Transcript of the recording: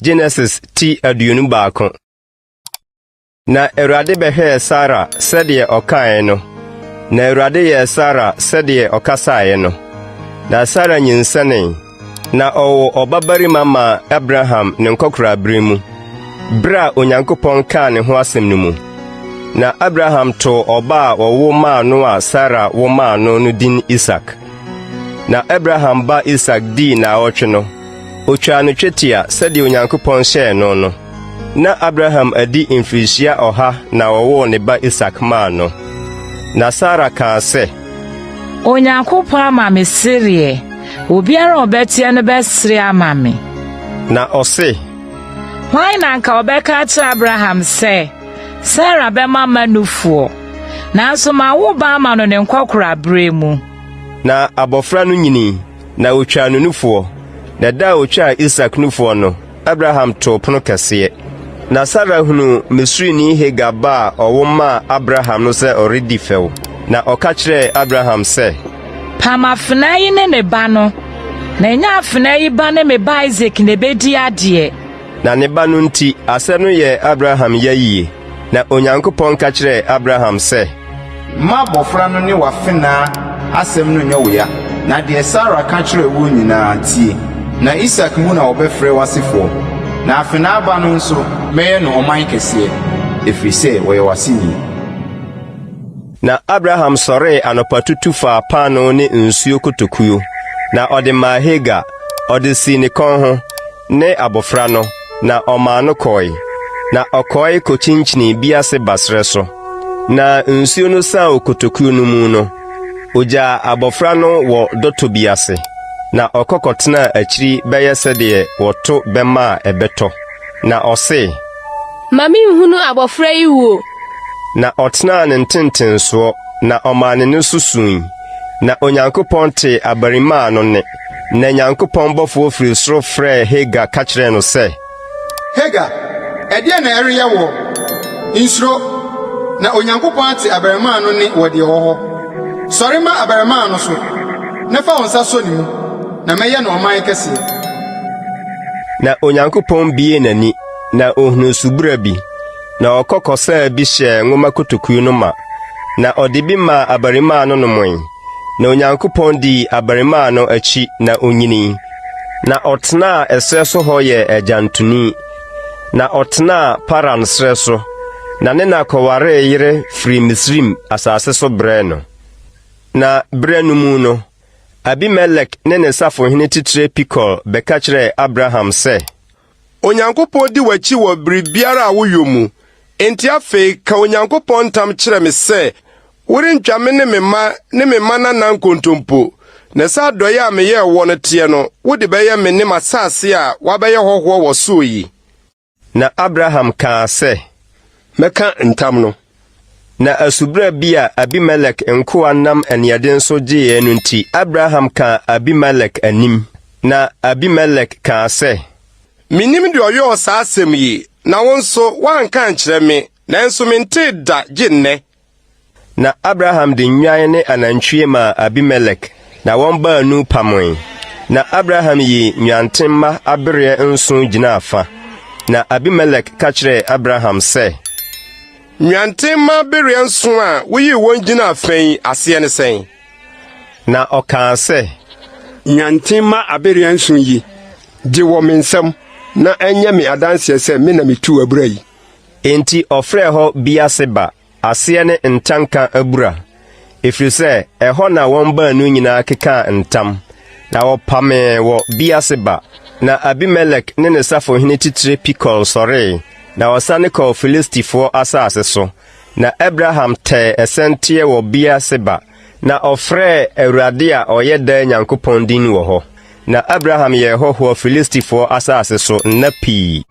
Genesis ti aduonu baako. Na Awurade bɛhwɛɛ Sarah sɛdeɛ ɔkae no. Na Awurade yɛ Sarah sɛdeɛ ɔkasae no. Na Sarah nyinsɛnee. Na ɔwɔ ɔbabarima ma Abraham ne nkɔkorabere mu. Bere a Onyankopɔn kaa ne ho asɛm no mu. Na Abraham too ɔba a ɔwo maa no a Sarah wo maa no no din Isak. Na Abraham ba Isak dii naawɔtwe no. Otwaa no twetia sɛdeɛ Onyankopɔn hyɛɛ no no. Na Abraham adi mfirihyia 100 na ɔwoo ne ba Isak maa no. Na Sarah kaa sɛ, Onyankopɔn ama me sereɛ, obiara ɔbɛteɛ no bɛsere ama me. Na ɔse, hwan na nka ɔbɛka kyerɛ Abraham sɛ, Sarah bɛma ma nufoɔ, nanso ma wo ba ama no ne nkɔkorabere mu. Na abɔfra no nyinii, na otwaa no nufoɔ. Na da a otwaa Isak nufoɔ no, Abraham too pono kɛseɛ. Na Sarah hunu Misrini Hagar ba a ɔwo maa Abraham no sɛ ɔredi fɛw. Na ɔka kyerɛɛ Abraham sɛ, pam afena yi ne ne ba no, na ɛnyɛ afena yi ba ne me ba Isaac na ebedi adeɛ. Na ne ba no nti, asɛm no yɛ Abraham yie. Na Onyankopɔn ka kyerɛɛ Abraham sɛ, ma abɔfra no ne wafena asɛm no nyɛ wo ya, na deɛ Sarah ka kyerɛ wo nyinaa tie. Na Isak mu na wɔbɛfrɛ w'asefoɔ. Na afena aba no nso mɛyɛ no ɔman kɛseɛ, ɛfiri sɛ wɔyɛ w'aseni. Na Abraham sɔree anɔpatutu faa paano ne nsuo kotokuo. Na ɔde maa Hagar, ɔde sii ne kɔn ho, ne abɔfra no, na ɔmaa no kɔe. Na ɔkɔe kɔkyinkyini bi ase basrɛ so. Na nsuo no saa kotokuo no mu no, ogyaa abɔfra no wɔ dɔtɔ bi ase. Na ɔkɔkɔtena akyiri bɛyɛ sɛdeɛ wɔto bɛma a ɛbɛtɔ. Na ɔse, Mami nhunu abɔfra yi wo. Na ɔtenaa ne ntentensoɔ, na ɔmaa ne no susui. Na Onyankopɔn te abarimaa no ne. Na Nyankopɔn bɔfoɔ firi soro frɛɛ Hagar ka kyerɛɛ no sɛ, Hagar, ɛdeɛ na ɛreyɛ wɔ? Nsuro, na Onyankopɔn ate abarimaa no ne wɔ deɛ wɔ hɔ. Sɔre ma abarimaa no so, na fa wo nsa so ne mu, na mɛyɛ no ɔman kɛseɛ. Na Onyankopɔn bie n'ani, na ohunu subura bi. Na ɔkɔkɔsaa bi hyɛɛ nwoma kotokuo no ma. Na ɔde bi maa abarimaa no nomoi. Na Onyankopɔn dii abarimaa no akyi na onyini. Na ɔtenaa ɛsrɛ so hɔ yɛ agyantoni. Na ɔtenaa Paran srɛ so. Na ne na kɔwaree yere firi Misrim asase so brɛ no. Na brɛ no mu no, Abimelek ne ne safohene titire Pikol bɛka kyerɛɛ Abraham sɛ, Onyankopɔn di w'akyi wɔ biribiara a woyɛ mu. Enti afei ka Onyankopɔn ntam kyerɛ me sɛ, worentwa me ne me mma nana nkontompo. Na sɛ adɔyɛ a meyɛɛ wɔ no teɛ no, wode bɛyɛ me ne m'asase a wabɛyɛ hɔhoɔ wɔ so yi. Na Abraham kaa sɛ, mɛka ntam no. Na asubra bi a Abimelek nkoa nam aniɛden so gyeeɛ no nti, Abraham kaa Abimelek anim. Na Abimelek kaa sɛ, Minim de ɔyɛ saa asɛm yi, na wo nso woanka nkyerɛ me, nanso mentee da gye nnɛ. Na Abraham de nnwan ne anantwie maa Abimelek, na wɔn baanu pamoe. Na Abraham yi nnwantemma abereɛ 7 gyina afa. Na Abimelek ka kyerɛɛ Abraham sɛ, Nnwantemma bereɛ 7 a woyii wɔn gyina afa yi aseɛ ne sɛn? Na ɔkaa sɛ, Nnwantemma abereɛ 7 yi, gye wɔ me nsɛm, na ɛnyɛ me adanseɛ sɛ me na metu abura yi. Enti ɔfrɛ hɔ Biaseba, aseɛ ne ntanka abura. Ɛfiri sɛ, ɛhɔ na wɔn baanu nyinaa kekaa ntam. Na wɔpamee wɔ Biaseba. Na Abimelek ne ne safohene titire Pikol sɔree. Na ɔsane kɔɔ Filistifoɔ asase so. Na Abraham tɛɛ ɛsɛnteɛ wɔ Biaseba. Na ɔfrɛɛ Awurade a ɔyɛ daa Nyankopɔn din wɔ hɔ. Na Abraham yɛ hɔhoɔ Filistifoɔ asase so nna pii.